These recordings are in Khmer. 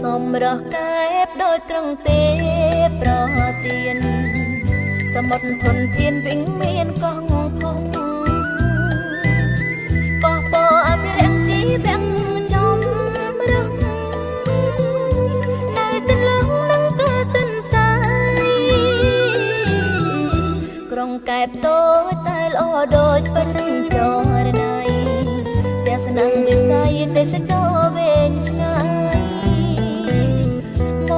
សម្រស់កែបដោយត្រង់ទេប្រទៀនសមុទ្រធនធានវិញមានកងផុងកោះពោអភិរក្សជីវៈចំរងនៅទន្លងនឹងក៏ទន្សាយក្រុងកែបតូចតែល្អដូចពេញចរណៃទេសនាវិស័យទេសចរវែងឆ្ងាយម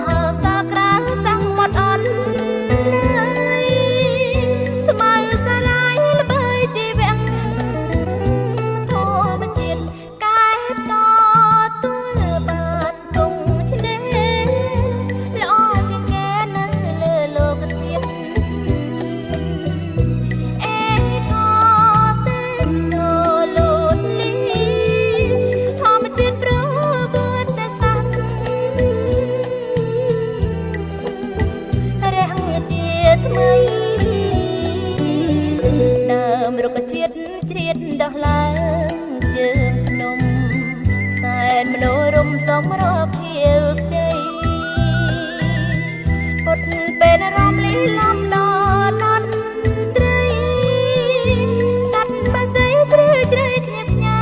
ហាសាក្រាលសង្មត់អន់ស្មៅសាឡាយល្បីជីវៈធម្មជាតិកែបតទួលបានគង់ឆ្នេរល្អជាងគេនៅលើលោកធាតុអេកោទេសចរលោតលីធម្មជាតិប្រវត្តិសាស្ត្ររះជាតិថ្មីដើមរុក្ខជាតិជ្រៀតដោះឡើងជើងភ្នំសែនមនោរម្យសម្រាប់ភាពជ័យពុតពេលអារម្មណ៍លីលំដល់តន្ត្រីសត្វបក្សីជ្រៅជ្រៅគ្នាផ្ញើ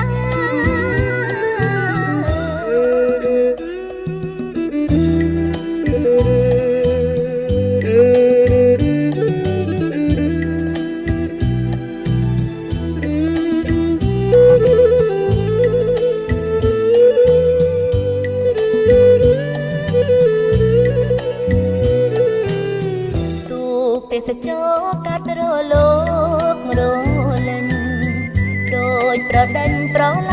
ទេសចរកាត់រលោករលេញដូចប្រដេញប្រឡា